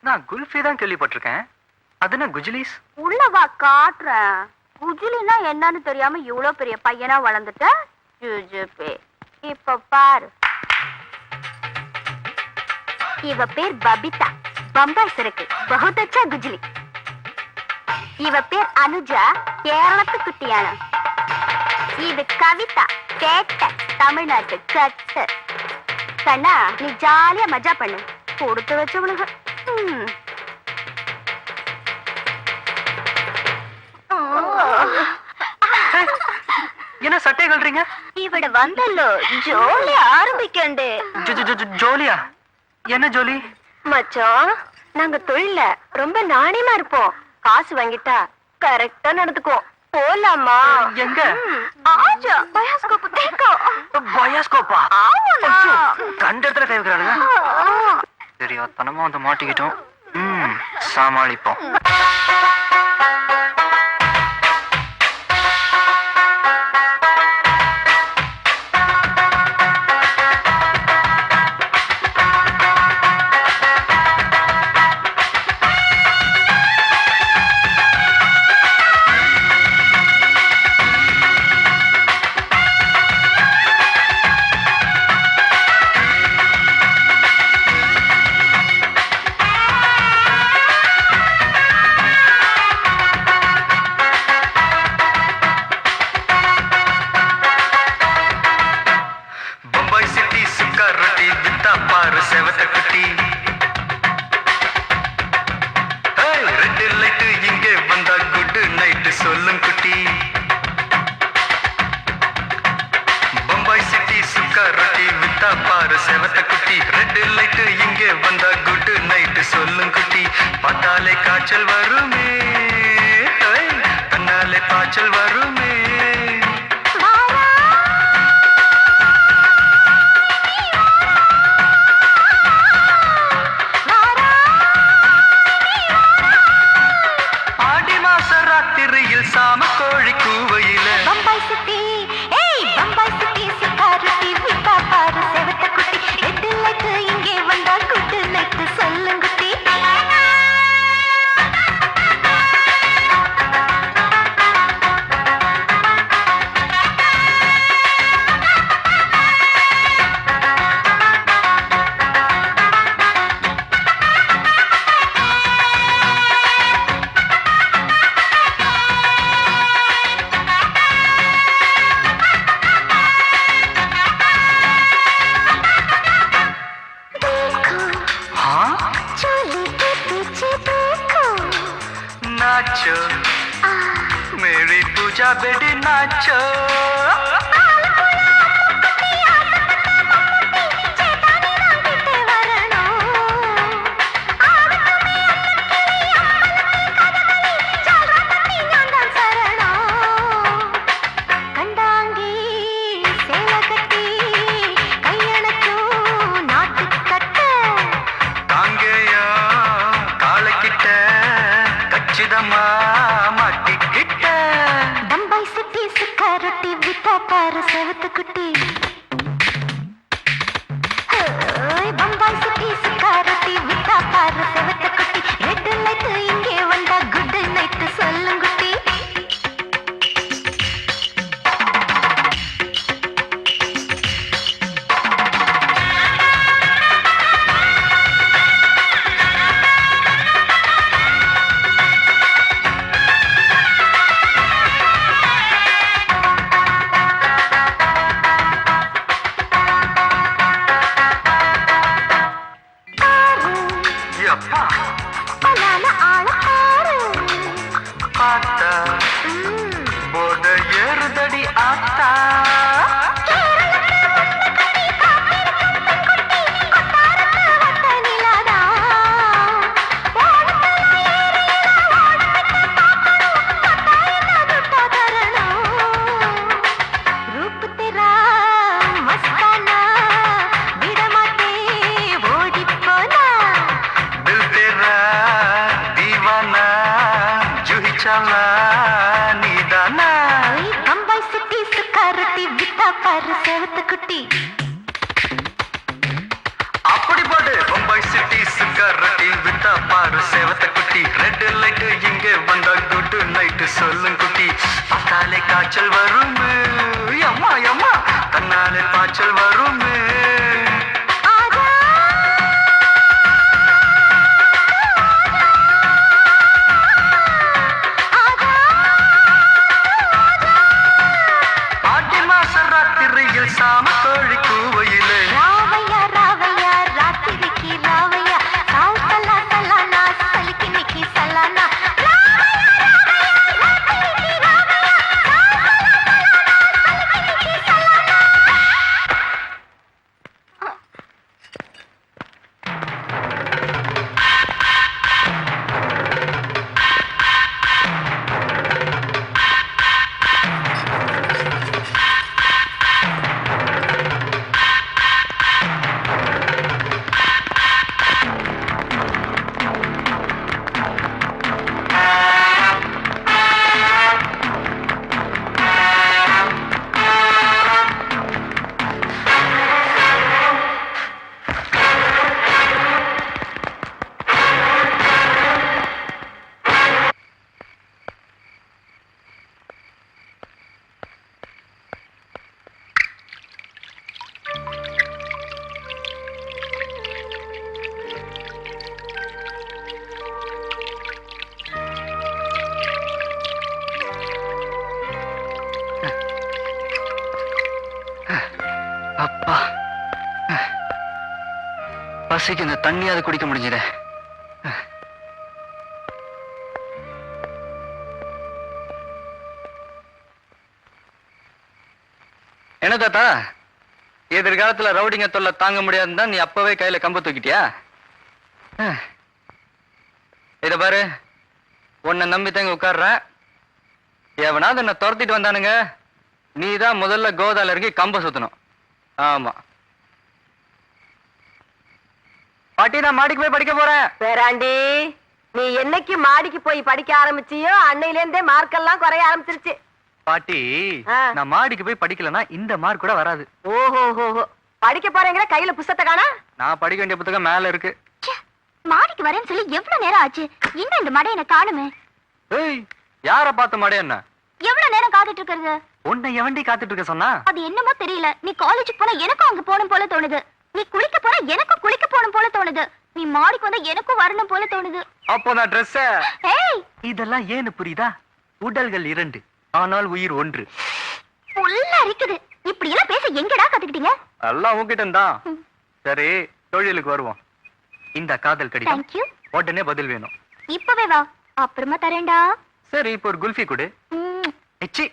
நான் குல்ஃபி தான் கேள்விப்பட்டிருக்கேன். அது என்ன குஜிலிஸ்? உள்ளவா காட்டுறேன். குஜிலினா என்னன்னு தெரியாம இவ்வளவு பெரிய பையனா வளர்ந்துட்ட. ஜுஜுபே. இப்ப பாரு. இவ பேர் பபிதா. பம்பாய் சிறக்கு. பகுத் அச்சா குஜிலி. இவ பேர் அனுஜா. கேரளத்து குட்டியான. இது கவிதா. கேட்ட தமிழ்நாட்டு கட்டு. கண்ணா நீ ஜாலியா மஜா பண்ணு. கொடுத்து வச்சவளுக. என்ன சட்டை கல்றீங்க? இவட வந்தல்லோ ஜோலி ஆரம்பிக்கண்டே. ஜோலியா? என்ன ஜோலி? மச்சான் நாங்க தொழில ரொம்ப நாணயமா இருப்போம். காசு வாங்கிட்டா கரெக்டா நடந்துக்குவோம். போலாமா? எங்க? ஆஜா பயாஸ்கோப் தேக்கோ. பயாஸ்கோப்பா? ஆமாடா. கண்ட இடத்துல கேக்குறானுங்க. சரியா தனமா வந்து மாட்டிக்கிட்டோம். சமாளிப்போம். சொல்லும் குட்டி பம்பாய் சிட்டி சுக்கா ரொட்டி வித்தா பாரு செவத்த குட்டி. ரெட் லைட் இங்கே வந்தா குட் நைட் சொல்லும் குட்டி. பார்த்தாலே காய்ச்சல் வருமே, தன்னாலே பாய்ச்சல் வருமே. சாம கோழி கூவையில பம்பாய் சிட்டி. ஏய் பம்பாய் சிட்டி சுக்கா ரொட்டி வித்தா பாரு செவத்த குட்டி. ரெட் லைட் இங்கே வந்தா குட் நைட் சொல்லும் குட்டி. नाचो मेरी पूजा बेटी नाचो. பம்பாய் சிட்டி சுக்கா ரொட்டி வித்தா பாரு செவத்த குட்டி. பம்பாய் சிட்டி சுக்கா ரொட்டி வித்தா பாரு செவத்த குட்டி. ரெட் லைட் இங்கே வந்தா குட் நைட் சொல்லும் குட்டி. போட ஏறுதடி ஆத்தா. பம்பாய் சிட்டி சுக்கா ரொட்டி வித்தா பாரு செவத்த குட்டி. அப்படி போடு பம்பாய் சிட்டி சுக்கா ரொட்டி வித்தா பாரு பசிக்கு இந்த தண்ணியாவது குடிக்க முடிஞ்சதே. என்ன தாத்தா, எதிர்காலத்துல ரவுடிங்க தொல்லை தாங்க முடியாதுன்னு தான் நீ அப்பவே கையில கம்பு தூக்கிட்டியா? இத பாரு, உன்னை நம்பி தாங்க உட்கார்ற. எவனாவது என்ன துரத்திட்டு வந்தானுங்க, நீ தான் முதல்ல கோதால இறங்கி கம்ப சுத்தணும். ஆமா பாட்டி, நான் மாடிக்கு போய் படிக்க போறேன். பேராண்டி, நீ என்னைக்கு மாடிக்கு போய் படிக்க ஆரம்பிச்சியோ அன்னையில இருந்தே மார்க்கெல்லாம் குறைய ஆரம்பிச்சிருச்சு. பாட்டி, நான் மாடிக்கு போய் படிக்கலன்னா இந்த மார்க் கூட வராது. ஓஹோ, படிக்க போறேங்கிற கையில புத்தகத்தை காணா? நான் படிக்க வேண்டிய புத்தகம் மேல இருக்கு. மாடிக்கு வரேன்னு சொல்லி எவ்வளவு நேரம் ஆச்சு, இன்னும் இந்த மடை என்ன காணுமே. ஏய், யார பார்த்த மடை என்ன? எவ்வளவு நேரம் காத்துட்டு இருக்கிறது? உன்னை எவண்டி காத்துட்டு இருக்க சொன்னா? அது என்னமோ தெரியல, நீ காலேஜுக்கு போனா எனக்கும் அங்க போகணும் போல தோணுது. நீ குளிக்க போனா எனக்கும் குளிக்க போகணும் போல தோணுது. நீ மாடிக்கு வந்தா எனக்கும் வரணும் போல தோணுது. அப்போ நான் ட்ரெஸ். ஏய், இதெல்லாம் ஏன்னு புரியுதா? உடல்கள் இரண்டு, ஆனால் உயிர் ஒன்று. புல்லா இருக்குது. இப்படி எல்லாம் பேச எங்கடா கத்துக்கிட்டீங்க? எல்லாம் உன்கிட்ட தான். சரி, தொழிலுக்கு வருவோம். இந்த காதல் கடிதம். Thank you. உடனே பதில் வேணும். இப்பவே வா, அப்புறமா தரேன்டா. சரி, இப்போ ஒரு குல்ஃபி கொடு. எச்சி,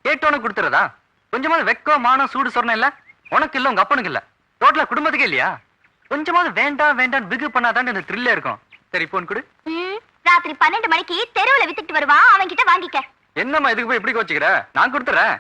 கேட்டோன்னு கொடுத்துறதா? கொஞ்சமாவது வெக்கம் மானம் சூடு சொன்ன இல்ல? உனக்கு இல்ல, உங்க அப்பனுக்கு இல்ல, டோட்டலா குடும்பத்துக்கே இல்லையா? கொஞ்சமாவது வேண்டாம் வேண்டாம் பிகு பண்ணாதான் இந்த த்ரில்ல இருக்கும். சரி, போன் கொடு. ராத்திரி 12 மணிக்கு தெருவுல வித்துட்டு வருவான், அவன் கிட்ட வாங்கிக்க. என்னம்மா இதுக்கு போய் இப்படி கோச்சுக்கிற? நான் கொடுத்துறேன்.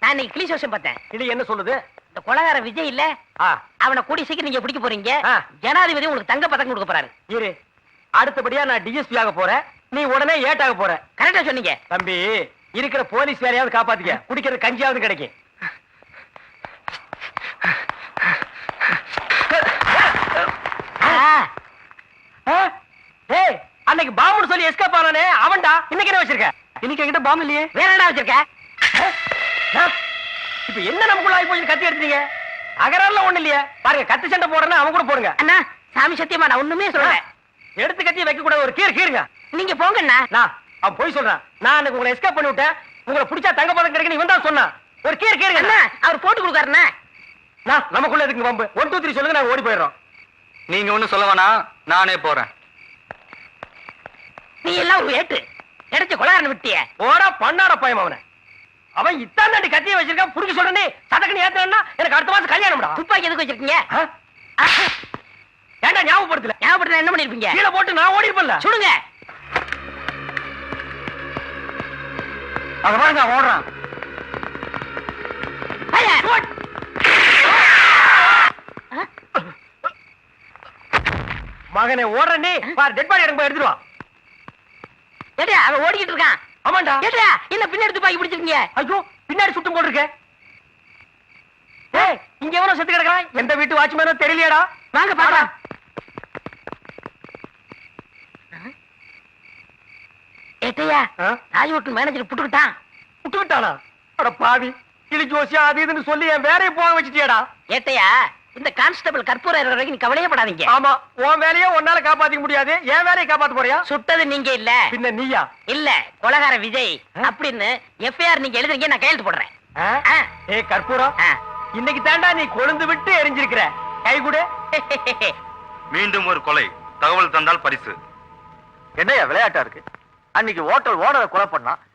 நான் இன்னைக்கு கிளி சோஷம் பார்த்தேன். கிளி என்ன சொல்லுது? இந்த கொலகார விஜய் இல்ல, அவனை கூடி சீக்கிரம் நீங்க பிடிக்க போறீங்க. ஜனாதிபதி உங்களுக்கு தங்க பதக்கம் கொடுக்க போறாரு. இரு, அடுத்தபடியா நான் டிஎஸ்பி ஆக போறேன், நீ உடனே ஏட்டாக போற. கரெக்டா சொன்னீங்க தம்பி. இருக்கிற போலீஸ் வேலையாவது காப்பாத்திக்க, குடிக்கிற கஞ்சியாவது கிடைக்கும். அன்னைக்கு பாம்பு சொல்லி எஸ்கேப் ஆனானே அவன்டா. இன்னைக்கு என்ன வச்சிருக்க? இன்னைக்கு என்கிட்ட பாம்பு இல்லையே. வேற என்ன வச்சிருக்க? இப்ப என்ன நமக்குள்ள ஆகி போய் கத்தி எடுத்தீங்க? அகரால ஒண்ணு இல்லையே. பாருங்க, கத்தி சண்டை போடுறேன்னா அவன் கூட போடுங்க. அண்ணா, சாமி சத்தியமா நான் ஒண்ணுமே சொல்றேன். எடுத்து கத்தி வைக்க கூடாது, ஒரு கீருங்க. நீங்க போங்கண்ணா. அவன் போய் சொல்றான். நான் அன்னைக்கு உங்களை எஸ்கேப் பண்ணி விட்டேன், உங்களை பிடிச்சா தங்க பதக்கம் கிடைக்கும் இவன் தான் சொன்னான். ஒரு கீருங்க அண்ணா, அவர் போட்டு கொடுக்காருண்ணா. நமக்குள்ள எதுக்கு வம்பு? 1 2 3 சொல்லுங்க, நான் ஓடி போயிடுறோம். நீங்க ஒண்ணும் சொல்ல வேணாம், நானே போறேன். நீ எல்லாம் ஒரு ஏட்டு கிடைச்ச கொலகாரன் விட்டிய. ஓடா பண்ணாட பயம் அவனை. அவன் இத்தான் தாண்டி கத்தியை வச்சிருக்கான். புடிக்க சொல்றனே சதக்கணி ஏத்தனா எனக்கு அடுத்த மாசம் கல்யாணம்டா. துப்பாக்கி எதுக்கு வச்சிருக்கீங்க? ஏன்டா ஞாபகப்படுத்தல? ஞாபகப்படுத்த என்ன பண்ணிருப்பீங்க? கீழே போட்டு நான் ஓடி இருப்பேன்ல. சுடுங்க. அத பாருங்க, ஓடுறான். மகனே ஓடுறனே பாரு, டெட் பாடி எடுத்து போய் எடுத்துட்டு வா. ஏடா, அவன் ஓடிக்கிட்டு இருக்கான். ஆமாண்டா. ஏடா, என்ன பின்னாடி துப்பாக்கி பிடிச்சிருக்கீங்க? ஐயோ, பின்னாடி சுட்டும் போட்டுருக்க. ஏய், இங்க எவனோ செத்து கிடக்குறான். எந்த வீட்டு வாட்ச்மேனோ தெரியலையேடா. வாங்க பாக்கலாம். ஏட்டையா, ராஜ் ஹோட்டல் மேனேஜர் புட்டுக்கிட்டானா? அட பாவி, கிளி ஜோசியா அது இதுன்னு சொல்லி என் வேலையை போக வச்சிட்டியாடா. ஏட்டையா, இந்த கான்ஸ்டபிள் கற்பூர வரைக்கும் நீ கவலையப்படாதீங்க. ஆமா, உன் வேலையை உன்னால காப்பாத்திக்க முடியாது, என் வேலையை காப்பாத்த போறியா? சுட்டது நீங்க இல்ல. பின்ன நீயா? இல்ல, கொலகார விஜய் அப்படின்னு எஃப்ஐஆர் நீங்க எழுதுறீங்க, நான் கையெழுத்து போடுறேன். ஏய் கற்பூரம், இன்னைக்கு தாண்டா நீ கொழுந்து விட்டு எரிஞ்சிருக்கிற. கை கூட. மீண்டும் ஒரு கொலை, தகவல் தந்தால் பரிசு. என்னையா விளையாட்டா இருக்கு? அன்னைக்கு ஹோட்டல் ஓனரை கொலை பண்ணா,